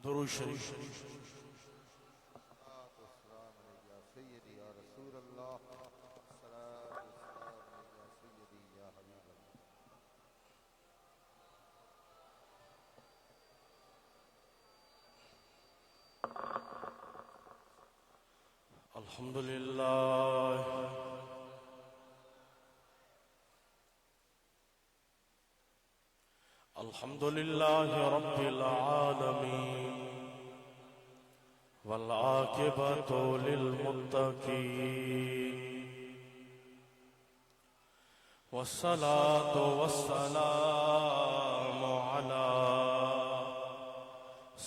درود شریف والسلام علیک یا سیدی یا رسول اللہ، الصلاۃ والسلام علیک یا سیدی یا حبیب اللہ۔ الحمد لله رب العالمين والعاقبة للمتقين والصلاة والسلام على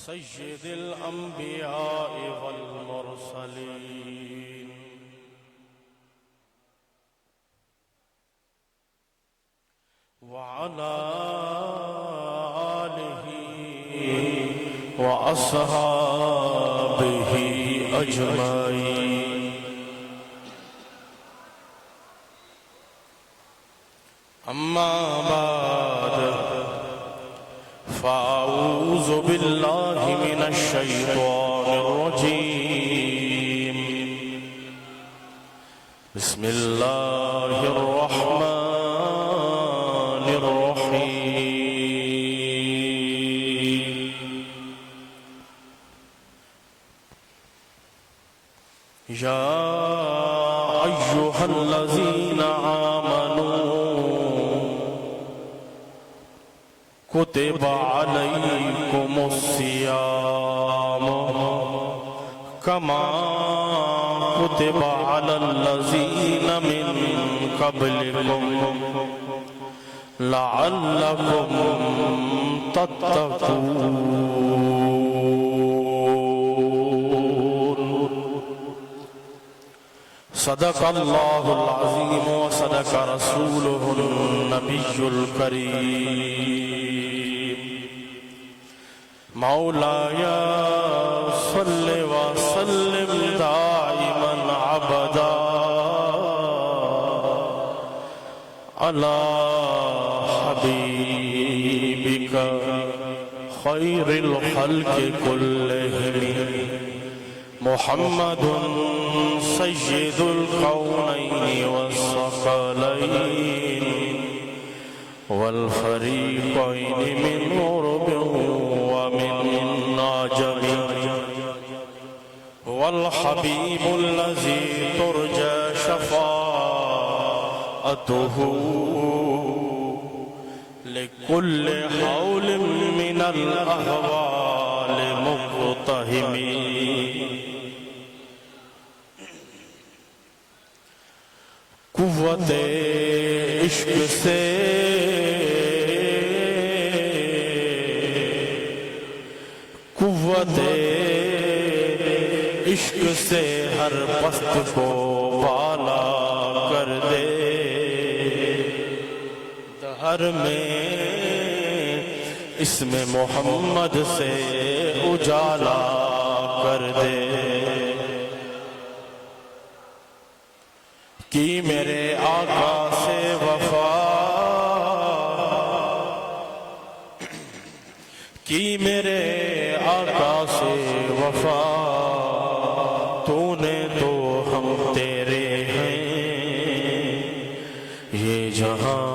سيد الأنبياء والمرسلين وعلى آله وأصحابه أجمعين. أما بعد فأعوذ بالله من الشيطان الرجيم. بسم الله الرحمن الرحيم. يا أيها الذين آمنوا كتب عليكم الصيام كما كتب على الذين من قبلكم لعلكم تتقون. صدق الله العظيم وصدق رسوله النبي الكريم. مولاي صل وسلم دائما ابدا على حبيبك خير الخلق كلهم محمد سيد الكونين والثقلين والفريقين من عرب ومن عجم، والحبيب الذي ترجى شفاعته لكل حول من الأهوال مقتحم. قوت عشق سے قوت عشق سے ہر پست کو بالا کر دے، دہر میں اسم محمد سے اجالا کر دے. کی میرے آقا سے وفا، کی میرے آقا سے وفا، تو نے تو ہم تیرے ہیں. یہ جہاں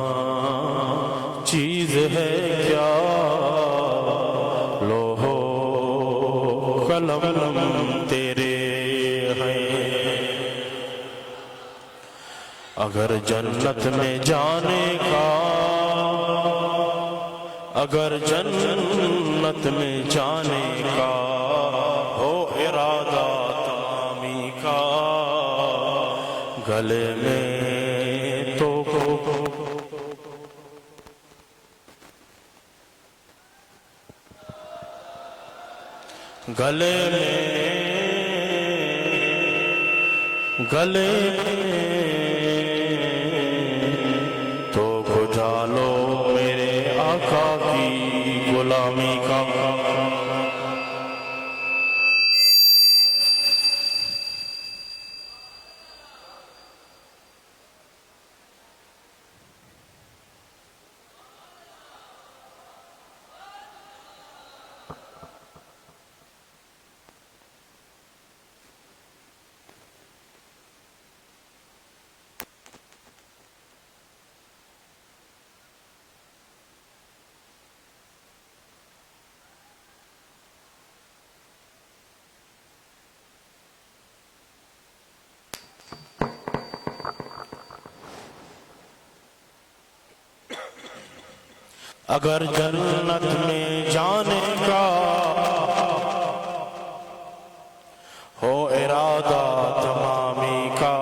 چیز ہے کیا، لوح و قلم تیرے ہیں. اگر جنت میں جانے کا، اگر جنت میں جانے کا ہو ارادہ تمامی کا، گلے میں تو گلے میں گلے میں تو بجھا لو میرے آقا کی غلامی کا. اگر جنت میں جانے کا ہو ارادہ تمامی کا،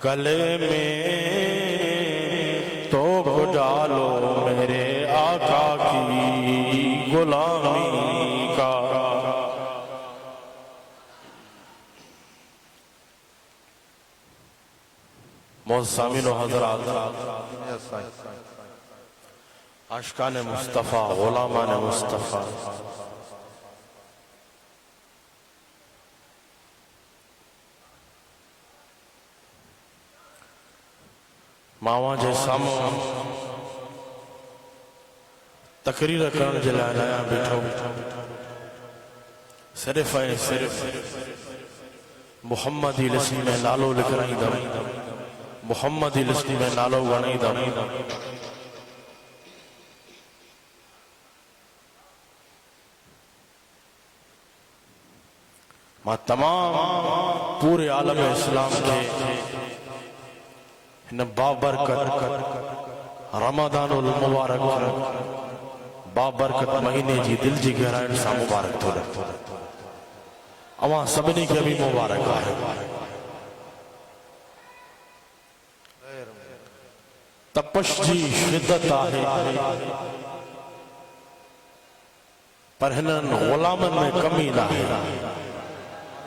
گلے میں توپ ڈالو میرے آقا کی غلامی کا۔ معززین و حضرات، عاشقان مصطفیٰ، غلامان مصطفیٰ، ماواں جے ساموں تقریر کرن جے لائے نیا بیٹھو، صرف محمدی لسم میں نالو لکھ رہی دم، محمدی لسم میں نالو گھنی دم۔ ماں تمام پورے عالم اسلام کے ان بابرکت رمضان المبارک بابرکت مہینے جی دل جی گہرائن سا مبارک تھو رکھو، اوہاں سبنی کے بھی مبارک آئے، تپش جی شدت آئے، پر ہنن غلامن میں کمی نہ ہے۔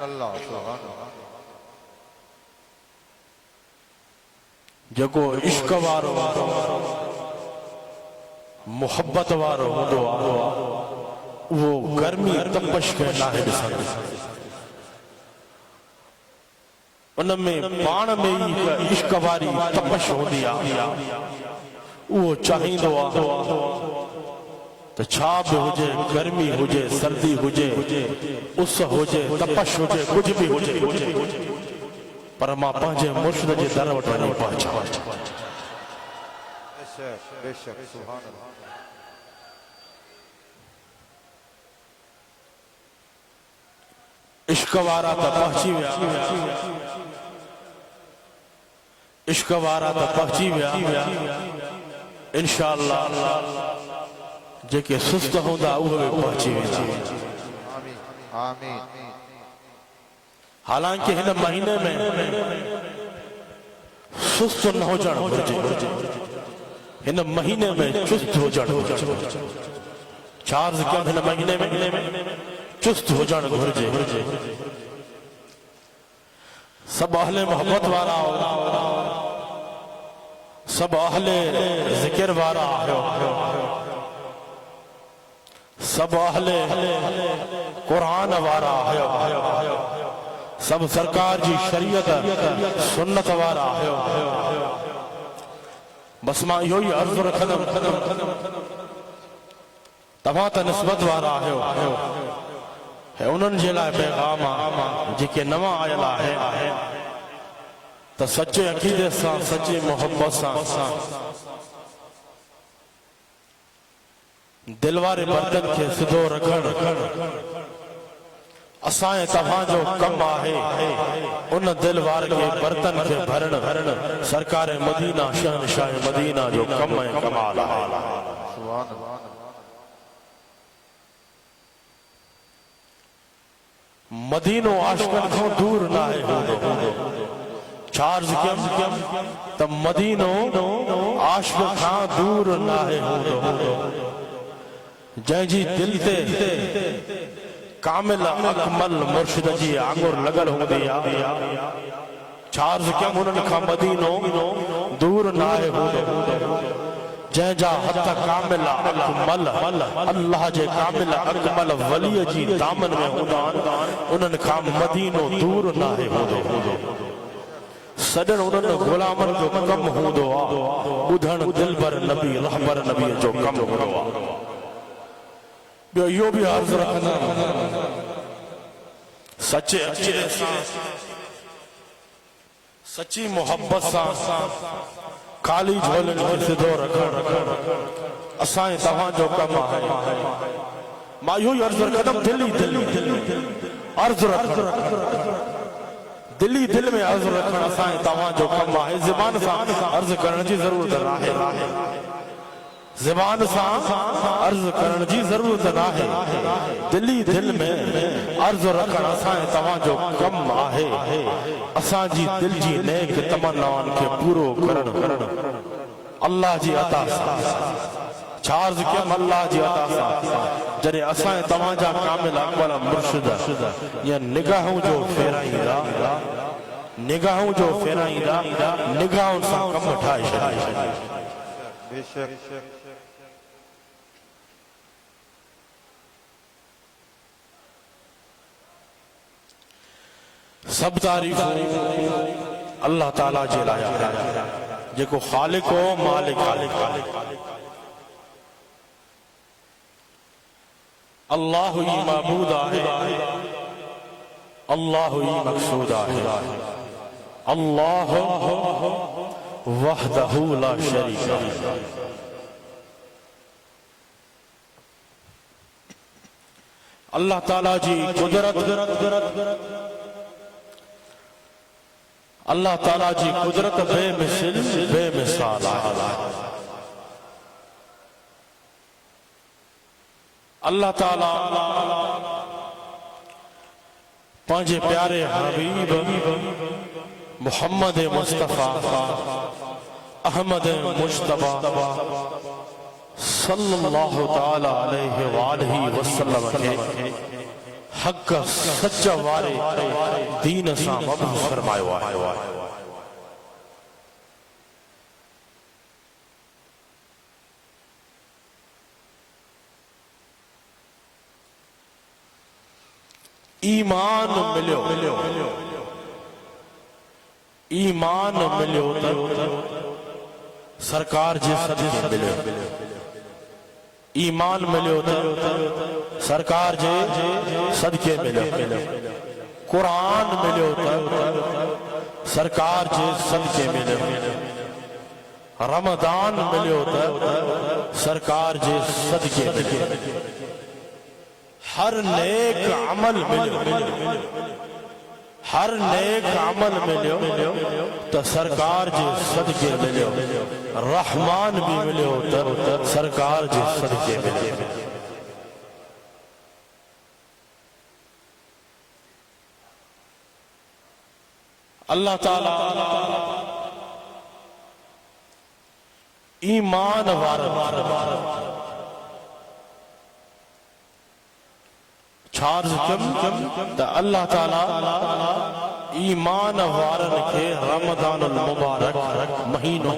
اللہ سبحان اللہ، جگو عشق وارو محبت وارو ہندو وہ گرمی تپش کے ناہے ڈسن، ان میں پان میں ہی عشق واری تپش ہو دیا، وہ چاہیں دعا تو چھاب ہوجے، گرمی ہوجے، سردی ہوجے، اس ہوجے، تپش ہوجے، کچھ بھی ہوجے، پر ماں پانچے مرشد جے در وٹانی پہنچا۔ بے شک سبحان اللہ، عشق وارا تا پہنچی ویا، عشق وارا تا پہنچی ویا، انشاءاللہ جے کہ سست ہوندا اوہ پہنچی ویا۔ آمین آمین۔ حالانکہ ہن مہینے میں سست نہ ہو جان گھرجے، ہن مہینے میں چست ہو جان گھرجے، چارز کیا ہن مہینے میں چست ہو جان گھرجے، سب اہل محبت والا ہو، سب اہل ذکر والا ہو، سب اہل قرآن والا ہو، سب سرکار جی شریعت سنت وارا ہے، بس ماں یہی عرض رکھدم تماتا نسبت وارا ہے، انہن جے لائے پیغام جے کے نواں آئلہ ہے، تا سچے عقیدے سا، سچے محبت سا، دلوارے برتن کے صدو رکھن، اسائیں تہاں جو کم آہے، ان دلوار کے برتن کے بھرن، سرکار مدینہ شہنشاہ مدینہ جو کم ہے کمال ہے۔ سبحان اللہ، مدینہ عاشقن کو دور نہ ہے ہو، چارز کیم تب مدینہ عاشق کھاں دور نہ ہے ہو، جائیں جی دل تے کامل اکمل مرشد جی آنگر لگل ہوں دیا، چارز کیا انہوں نے کہا مدینہ دور نائے ہو، جائیں جا حتی کامل اکمل اللہ جے کامل اکمل ولی جی دامن میں ہودان، انہوں نے کہا مدینہ دور نائے ہو، صدر انہوں نے غلامن جو کم ہوں دعا، بدھن دل بر نبی رحبر نبی جو کم ہوں دعا۔ یو بھی عرض رکھنا سچے عقیدے سا، سچی محبت سا، کالی جھولن کی صدو رکھن، اسائیں تہاں جو کم آئے، ماں یو عرض رکھنا دلی عرض رکھنا، دلی دل میں عرض رکھنا، اسائیں تہاں جو کم آئے، زبان سا عرض کرنے کی ضرورت راہ ہے۔ زبان سا عرض کرن جی ضرورت نہ ہے دلی دل میں عرض رکھن اساں تواں جو کم آہے اساں جی دل جی نیک تمناؤں کے پورو کرن اللہ جی عطا سا چارز کیم اللہ جی عطا سا جنہیں اساں تواں جا کامل اقبال مرشد یا نگاہوں جو پھیرائیں دا نگاہوں جو پھیرائیں دا نگاہوں سا کم اٹھائے شدائے بے شک سب تعریف اللہ تعالیٰ جے لائے جے کو خالق و مالک اللہ ہی معبود آہے اللہ ہی مقصود آہے اللہ وحدہ لا شریک اللہ تعالیٰ جی قدرت اللہ تعالیٰ جی قدرت بے مثل بے مثال آہے اللہ تعالیٰ پانچے پیارے حبیب محمد مصطفیٰ احمد مجتبہ صلی اللہ تعالیٰ علیہ وآلہ وسلم کے حق سچا وارے دین سا مبعوث فرمائے ایمان ملیو ایمان ملیو سرکار جے صدقے ملیو ایمان ملیو سرکار جے صدقے ملیو قرآن ملیو سرکار جے صدقے ملیو رمضان ملیو سرکار جے صدقے ملیو ہر نیک عمل ملیو ہر نیک عمل ملیو تو سرکار جے صدقے ملیو رحمان بھی ملیو تو سرکار جے صدقے ملیو اللہ تعالیٰ ایمان وار چارز کم تا اللہ تعالیٰ ایمان وارن کے رمضان المبارک مہینوں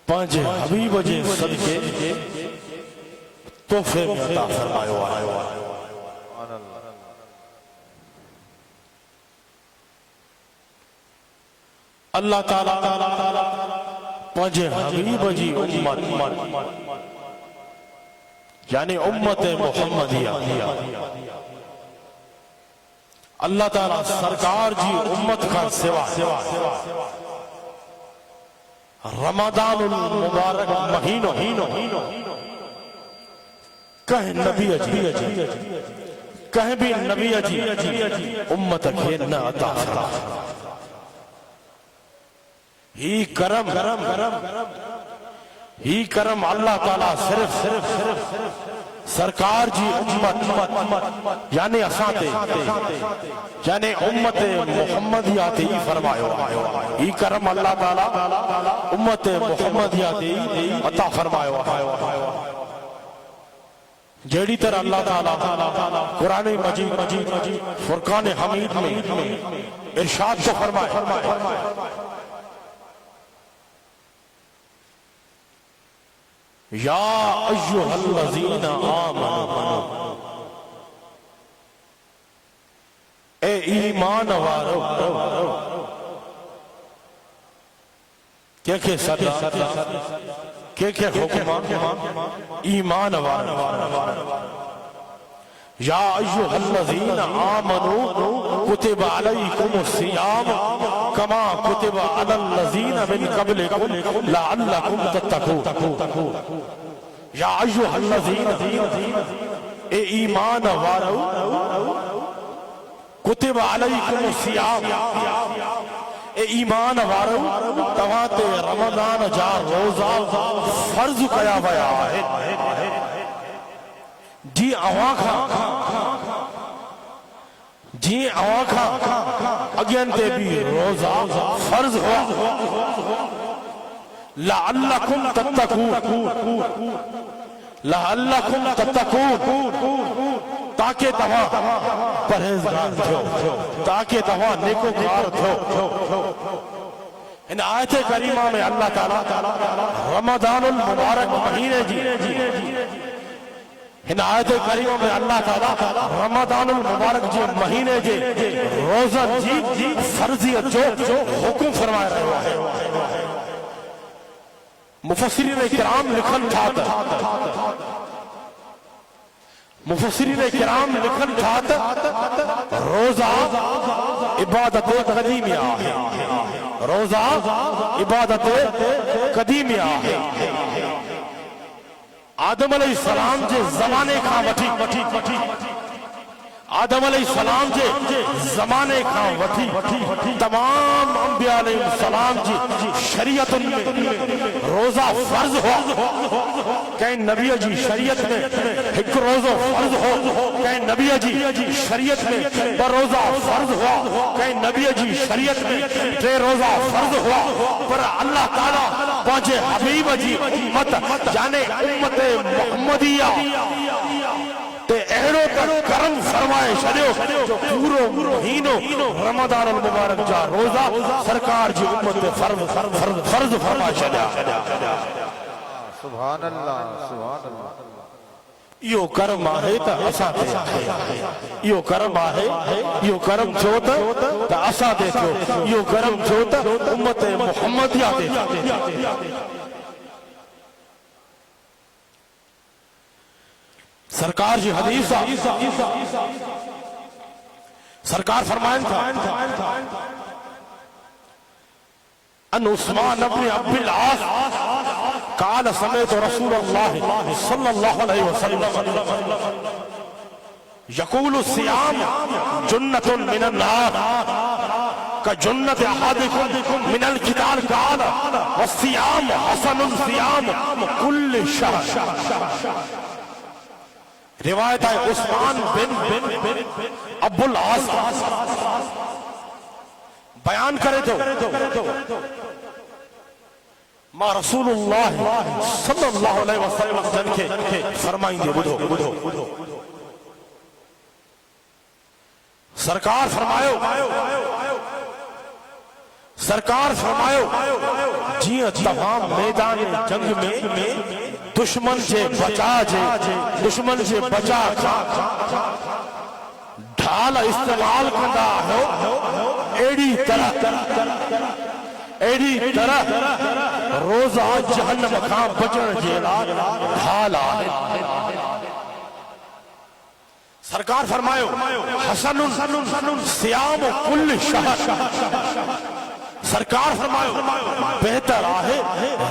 پانچ حبیب جے صدقے تحفے میں عطا فرمائے اللہ تعالیٰ پانچ حبیب جی امت یعنی امت محمدیہ اللہ تعالیٰ سرکار جی امت کا سوا رمضان المبارک مہینوں کہیں نبی اجی کہیں بھی نبی اجی امت کے نہ عطا فرمائے ہی کرم اللہ تعالیٰ صرف سرکار جی امت یعنی اساتے یعنی امت محمدیات ہی فرمائے ہی کرم اللہ تعالیٰ امت محمدیات ہی عطا فرمائے جیڑی طرح اللہ تعالیٰ قرآن مجید فرقان حمید میں ارشاد کو فرمائے یا ایوہ الذین آمنوا اے ایمان وارو کیا صدا کیا حکمہ ایمان وارو یا ایوہ الذین آمنوا کتب علیکم الصیام کما کتب علی الذین من قبلکم لعلکم تتقون یا ایوہ الذین اے ایمان وارو کتب علیکم الصیام اے ایمان وارو تواتے رمضان جا روزہ فرض کیا ویا ہے جی آواں اگین تے بھی روزہ فرض ہوا لعلکم تتقون تاکہ تمہاں پرہیزگار تھو تاکہ تمہاں نیکوکار تھو ان آیت کریمہ میں اللہ تعالیٰ رمضان المبارک مہینے جی ان آیت کریمہ میں اللہ تعالیٰ رمضان المبارک جی مہینے جی روزہ جی فرضیت جو حکم فرمائے رہا ہے مفسرین کرام لکھن ٹھاتا روزہ عبادت قدیمیہ ہے روزہ عبادت قدیمیہ ہے آدم علیہ السلام جے زمانے کھا وٹھی آدم علیہ السلام جے زمانے کھا وٹھی تمام انبیاء علیہ السلام جی شریعت میں روزہ فرض ہو کہیں نبی جی شریعت میں ایک روزہ فرض ہو کہیں نبی جی شریعت میں روزہ فرض ہوا کہیں نبی جی شریعت میں تے روزہ فرض ہوا پر اللہ تعالیٰ پہنچے حبیب جی امت یعنی امت محمدیہ تے اہڑو تک کرم فرمائے شدیو جو پورو مہینو رمضان المبارک جا روزہ سرکار جی امت فرض فرمائے شدیا سبحان اللہ سبحان اللہ یو کرم آہے تا اسا تے یو کرم آہے یو کرم چھوتا تا اسا تے یو کرم چھوتا امت محمدیہ تے سرکار جی حدیث سرکار فرمائن تھا ان عثمان ابن عبد العاص قال سمعت رسول اللہ صلی اللہ علیہ وسلم یقول الصیام جنت من النار كجنة أحدكم من القتال قال والصيام حسن الصيام كل شهر روایت ہے عثمان بن ابو العاص بیان کرے تو ما رسول اللہ صلی اللہ علیہ وسلم جن کے فرمائیں دے بدھو سرکار فرمائیو جی تمام میدان جنگ میں دشمن سے بچا ڈھال استعمال کرنا ہو ایڑی طرح روزہ جہنم کھاں بچن جیلا ڈھال آئے سرکار فرمائیو حسن سیام کل شہر سرکار فرمائیو بہتر آہے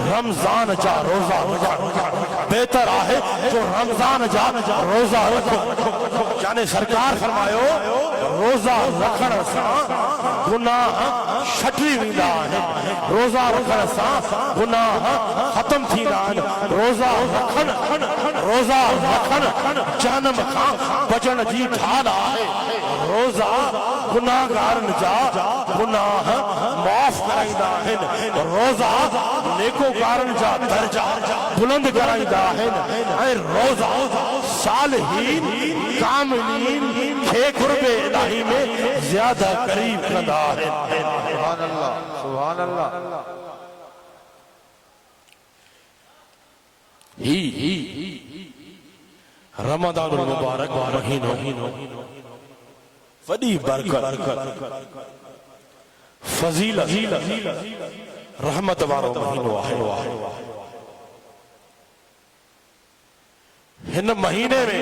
رمضان جا روزہ بہتر آہے جو رمضان جا روزہ رکھو یعنی سرکار فرمائیو روزہ رکھن ساں گناہ شٹری ویندہ ہے روزہ رکھن ساں گناہ ختم تھی رہن روزہ رکھن جہنم کھاں بچن جی ڈھال آہے روزہ گناہ گارن جا گناہ معاف کرائیدہ ہیں روزہ نیکو کارن جا درجہ بلند کرائیدہ ہیں اے روزہ صالحین کاملین کے قرب الہی میں زیادہ قریب کردہ ہے سبحان اللہ سبحان اللہ رمضان المبارک مہینوں وڈی برکت فضیلت رحمت وارو مہینو ہے ہن مہینے میں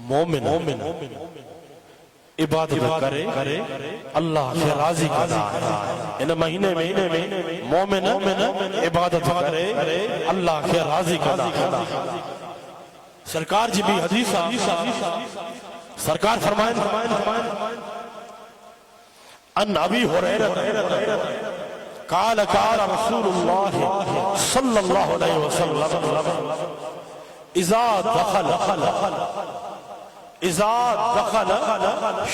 مومن عبادت کرے اللہ سے راضی کرتا ہے ان مہینے میں مومن عبادت کرے اللہ سے راضی کرتا ہے سرکار جی بھی حدیث سرکار فرمائیں ان ابی ہریرہ قال قال رسول اللہ صلی اللہ علیہ وسلم اذا دخل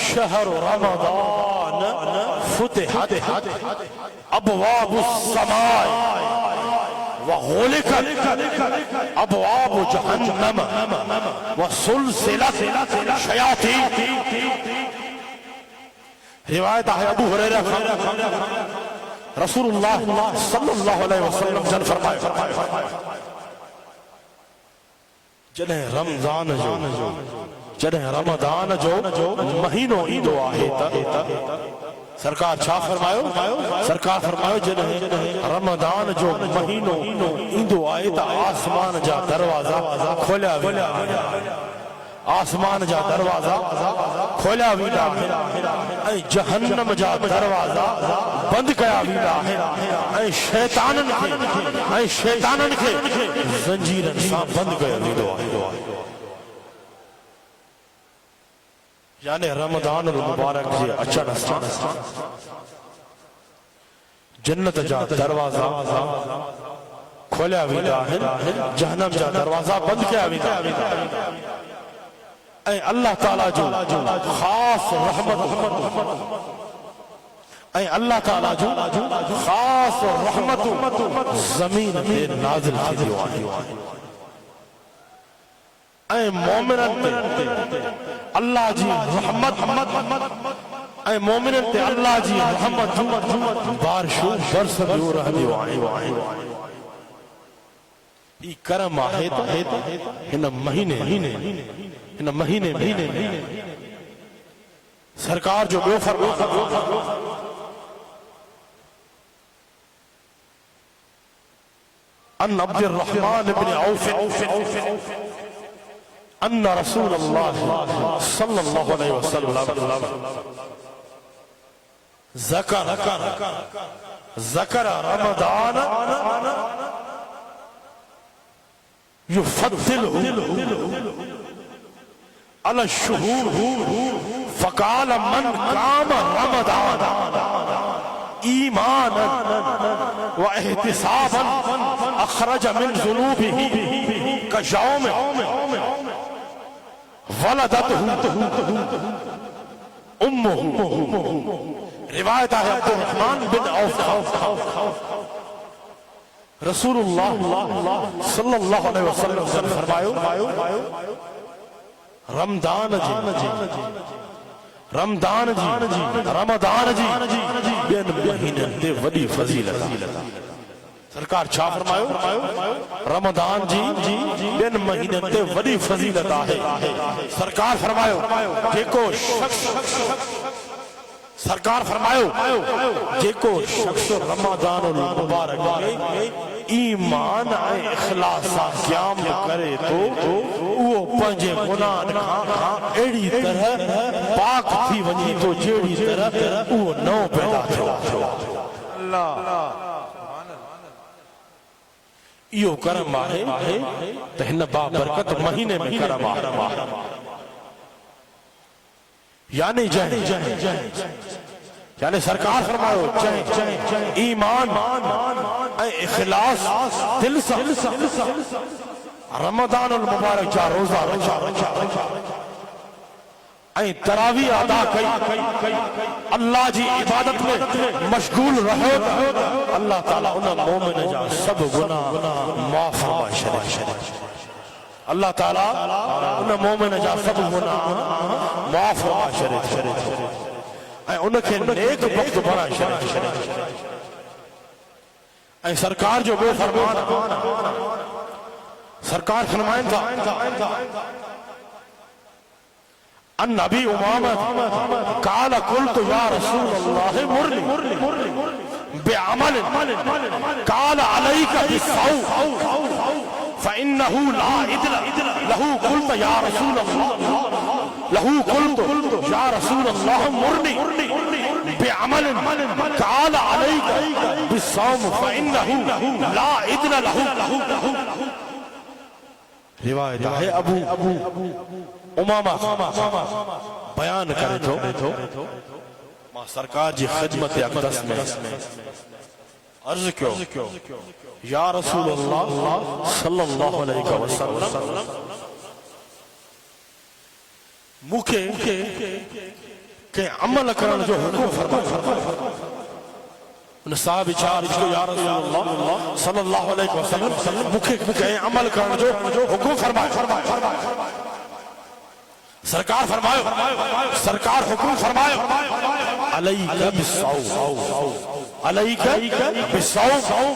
شہر رمضان فتحت ابواب السماء وغلقت ابواب جہنم وسلسلت شیاطین. روایت ہے ابو ہریرہ رسول اللہ صلی اللہ علیہ وسلم جن فرمائے جنہیں رمضان جو مہینوں ایندو آہے تا سرکار چھا فرمائیو سرکار فرمائیو جنہیں رمضان جو مہینوں ایندو آہے تا آسمان جا دروازہ کھولیا ویلا آسمان جا دروازہ کھولیا ویلا اے جہنم جا دروازہ بند کیا ویلا اے شیطانن کے زنجیرن سا بند کیا ویلا. یعنی رمضان المبارک جی اچھا سان جنت جا دروازہ کھولیا ویلا جہنم جا دروازہ بند کیا ویلا اے اللہ تعالیٰ جو خاص رحمت اے اللہ تعالیٰ جو خاص رحمت زمین پہ نازل کی دیو آئی اے مومنن تے اللہ جی رحمت اے مومنن تے اللہ جی رحمت بارشو برس دیو رہ دیو آئی ای کرم آہے تا ہن مہینے سرکار جو بیو فرما ان عبد الرحمن بن عوف ان رسول اللہ صلی اللہ علیہ وسلم ذکر رمضان يفضله على الشهور فقال من قام رمضان ایمانا واحتسابا اخرج من ذنوبه كيوم ولدته امه. روایت ہے عبد الرحمن بن عوف رسول اللہ صلی اللہ علیہ وسلم سے فرمائیو رمضان جی بین مہینن دے وڈی فضیلت. سرکار چھا فرمائیو رمضان جی بین مہینن دے وڈی فضیلت آہے. سرکار فرمائیو سرکار فرمائیو جیکو شخص رمضان المبارک میں ایمان اے اخلاصا قیام کرے تو وہ پنجے گناہ کھاں ایڑی طرح پاک تھی ونی تو جیڑی طرح وہ نو پیدا تھو. ایو کرم آئے تہن بابرکت مہینے میں کرم آئے یعنی یعنی سرکار فرمائیو ایمان اے اخلاص دل سے رمضان المبارک جا روزہ اے تراویح ادا کئی اللہ جی عبادت میں مشغول رہو اللہ تعالیٰ انہاں مومن جا سب گناہ معاف فرمائے شریف. اللہ تعالیٰ انہاں مومن جا سب گناہ معاف فرمائے شریف اے انہاں کے نیک وقت بنا شریف. اے سرکار جو بے فرمان سرکار فرمائیں تھا ان نبی امامت قال قلت یا رسول اللہ مرنی بعمل قال علیک بالصوم فإنه لا عدل له. قلت يا رسول الله قلت يا رسول الله مرني بعمل قال عليك بالصوم فإنه لا عدل له. روایت ہے ابو امامہ بیان کرے تو سرکار جی خدمت اقدس میں عرض کیوں یا رسول اللہ صلی اللہ علیہ وسلم مکھے کہ عمل کرن جو حکم فرمائے ان صاحب چار کو یا رسول اللہ صلی اللہ علیہ وسلم مکھے کہ عمل کرن جو حکم فرمائے سرکار فرمائے سرکار حکم فرمائے علیک بالصوم علیک بالصوم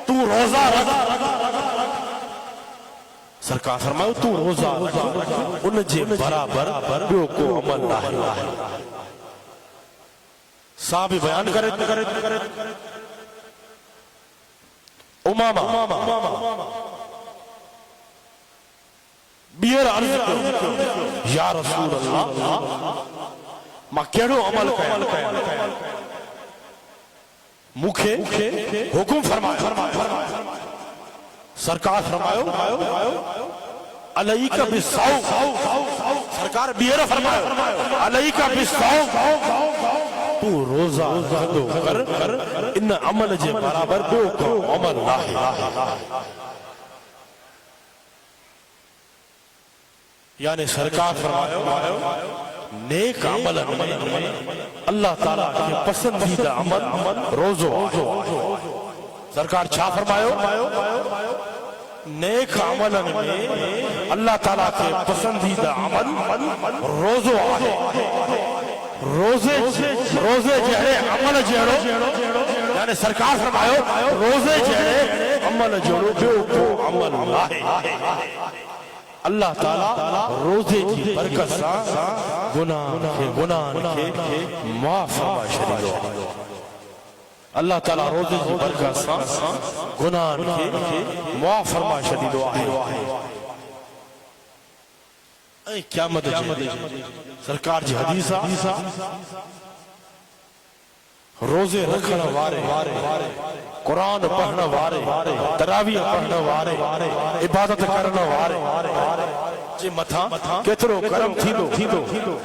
تو روزہ رکھ سرکار فرمائے تو روزہ رکھ ان جے برابر بیو کو عمل نہ ہے صاحب بیان کرے امامہ بیر عرض یا رسول اللہ ماں کیڑو عمل کیا مکھے حکم فرمائے سرکار فرمائے علیکہ بالصوم سرکار بیر فرمائے علیکہ بالصوم تو روزہ رکھو کر ان عمل جے برابر دو کو عمل نہ ہے یعنی سرکار فرمائے نیک عمل اللہ تعالیٰ کے پسندیدہ عمل روزو سرکار چھا فرمائے نیک عمل میں اللہ تعالیٰ کے پسندیدہ عمل روزو آئے روزے جہرے عمل جہرو یعنی سرکار فرمائے روزے جہرے عمل جہرو بیو کو عمل آئے اللہ تعالیٰ روزے کی برکت سا گناہ کے معاف فرما شریعو اللہ تعالیٰ روزے کی برکت سا گناہ کے معاف فرما شریعو اے قیامت جے سرکار جی حدیثہ روزے رکھنا وارے قرآن پڑھنا وارے تراویح پڑھنا وارے عبادت کرنا وارے جی متھا کترو کرم تھیدو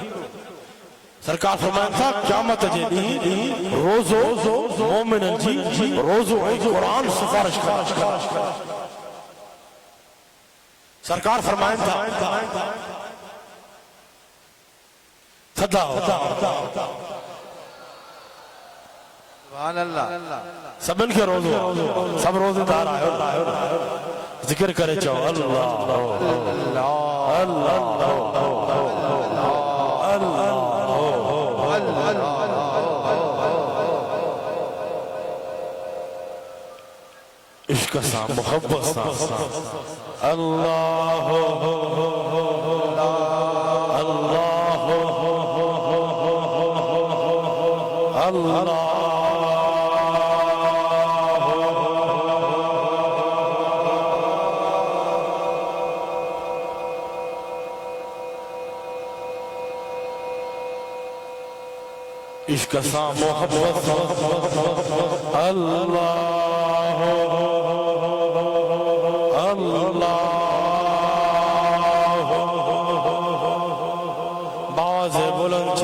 سرکار فرمائن تھا قیامت جے ڈینہں روزو مومنن جی روزو قرآن سفارش کر سرکار فرمائن تھا تھدا سبحان اللہ سبن کے روزو سب روزے دار آئے ذکر کرے چاہو اللہ عشق سا محبت سا اللہ اللہ عشق سا محبت سا اللہ باز بلند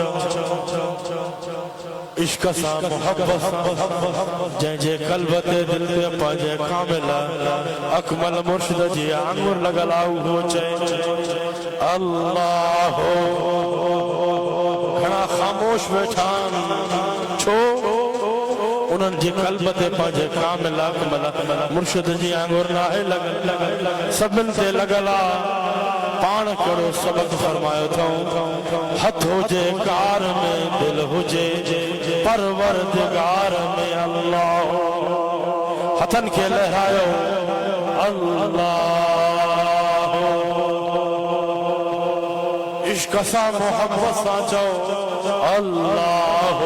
عشق سا محبت سا جے قلب تے دل تے پاجے کامل اکمل مرشد جی آنگر لگلاؤ ہو چے اللہ گھنا خاموش بیٹھان چھو انہاں جی قلب تے پاجے کامل اکمل مرشد جی آنگر نائے سبن تے لگلا پان کرو سبق فرمائے تھا ہتھ ہو جے کار میں دل ہو جے پروردگار میں اللہ ہتھن کے لہرائے اللہ عشق سا محبت سا چاہو اللہ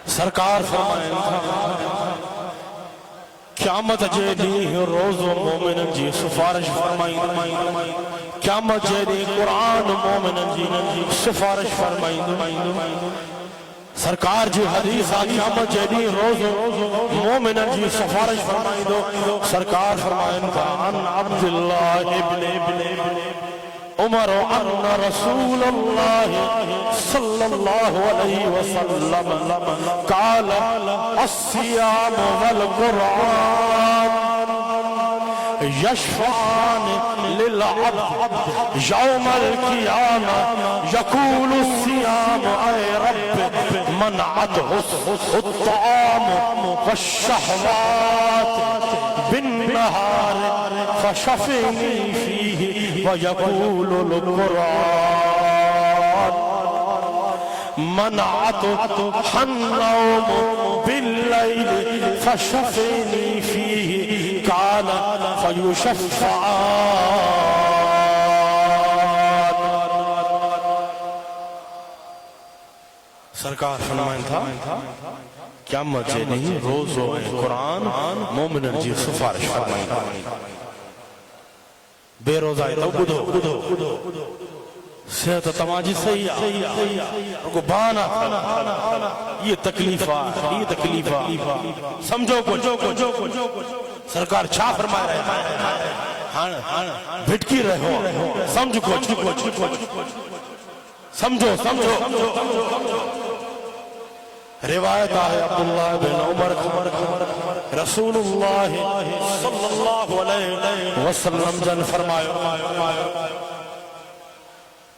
سرکار فرمائیں قیامت جے ڈینہں روز مومنن جی سفارش فرمائیں قیامت جے ڈینہں قرآن مومنن جی سفارش فرمائیں سرکار جی حدیث قیامت جڑی روز مومنن جی سفارش فرمائی دو سرکار فرمائن تھا ان عبداللہ ابن عمر ان رسول اللہ صلی اللہ علیہ وسلم قال الصیام والقرآن يشفعان للعبد يوم القيامة يقول الصيام أي رب منعته الطعام والشهوات بالنهار فشفني فيه ويقول القرآن منعته النوم بالليل فشفني فيه قال فيشفعان سرکار فرمائن تھا قیامت سے نہیں روز قرآن مومنن جی سفارش فرمائن تھا بے روزائی تو بدھو صحت تماجی صحیح کو بانا یہ تکلیفہ سمجھو کچھ سرکار چھا فرمائے رہے بھٹکی رہے ہو سمجھو کچھ سمجھو روایت ہے عبداللہ بن عمر رسول اللہ صلی اللہ علیہ وسلم جن فرمائے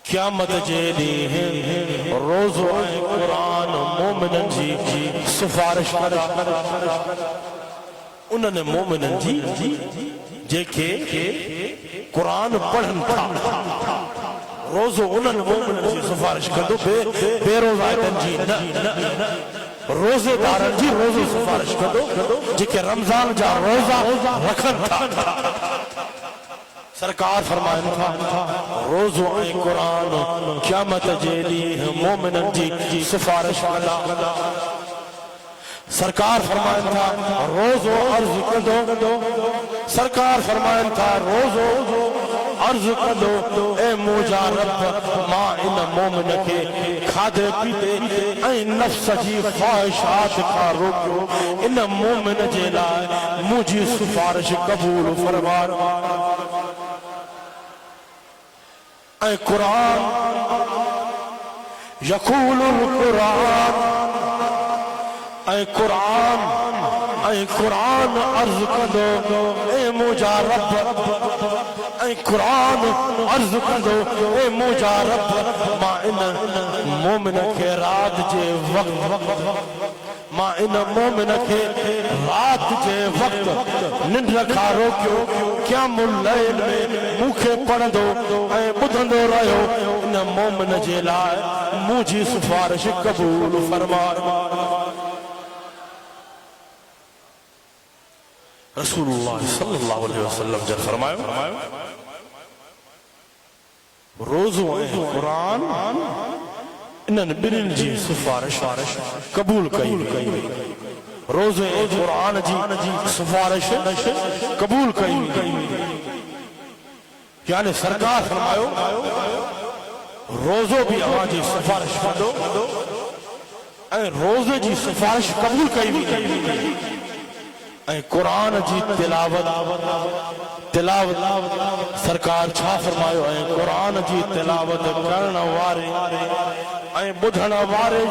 قیامت جے دی روز قرآن مومنن جی سفارش انہوں نے مومنن جی جے کے قرآن پڑھن تھا روز انہوں نے مومنن جی سفارش کر دو بے روز آیتن جی روزے دارن جی روز سفارش کر دو جے کہ رمضان جا روزہ رکھن تھا سرکار فرمائن تھا روز قرآن قیامت جے دی مومنن جی سفارش کر سرکار فرمائن تھا روز عرض کر دو سرکار فرمائن تھا روز عرض کر دو اے موجا رب ماں ان مومن کے کھادے پیتے اے نفس جی خواہشات کا روکو ان مومن جے لائے مجھے سفارش قبول فرمان اے قرآن یقول القرآن اے قرآن عرض کر دو اے موجا رب اے قرآن عرض کر دو اے موجا رب ماں ان مومن کے رات جے وقت ماں ان مومن کے رات جے وقت نند رکھا روکیو قیام اللیل میں موکھے پڑھ دو اے بدھن دو رہو ان مومن جے لائے مجھے سفارش قبول فرمان رسول اللہ صلی اللہ علیہ وسلم جب فرمائے روزوں قرآن انہاں بنن جی سفارش قبول کئی روزے قرآن جی سفارش قبول کئی یعنی سرکار فرمائے روزوں بھی آواز جی سفارش کردو اے روزے جی سفارش قبول کئی اے قرآن جی تلاوت سرکار چھا فرمائیو اے قرآن جی تلاوت کرنا وارے اے بدھن وارے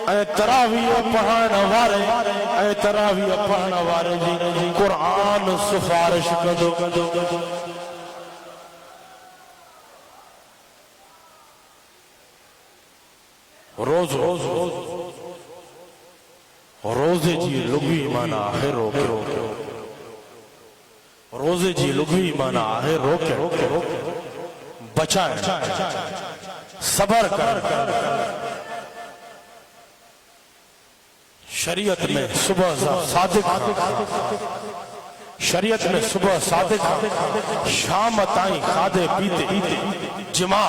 اے تراویہ پڑھانا وارے اے تراویہ پڑھنا وارے جی قرآن سفارش کدو روز روزے جی لگی مانا ہے روکے روزے جی لگی مانا ہے روکے بچائیں صبر کر شریعت میں صبح صادق شریعت میں صبح صادق شام تائیں کھادے پیتے جمع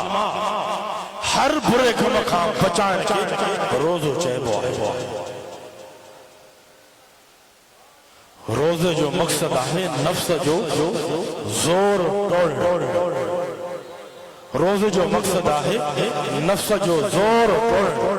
ہر برے کا مقام بچائیں روزو چہبو روزے جو مقصد ہے نفس جو زور توڑ روزے جو مقصد ہے نفس جو زور توڑ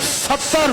70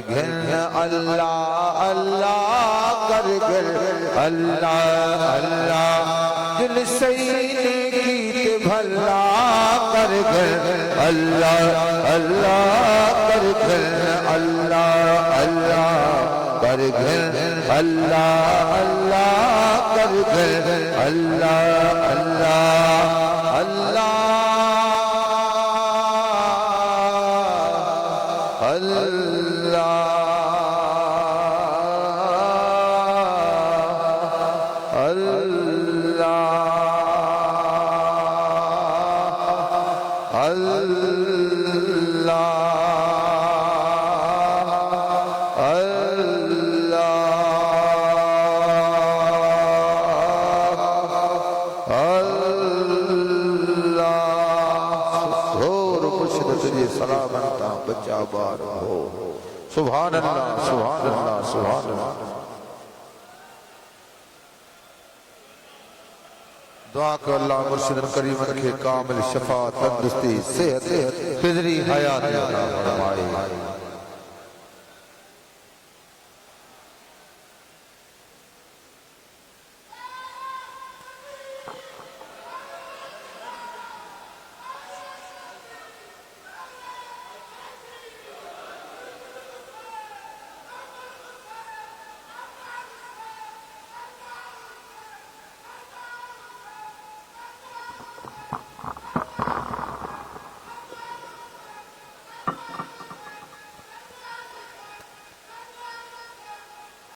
گھن اللہ اللہ کر گھن اللہ اللہ دل سینے گیت بھلا کر گھن اللہ اللہ کر گھن اللہ اللہ کر گھن اللہ اللہ کر گھن اللہ اللہ اللہ بچہ بار ہو سبحان اللہ سبحان اللہ سبحان اللہ دعا کہ اللہ مرشد کریم کے کامل شفاعت تندرستی صحت فطری حیات عطا فرمائے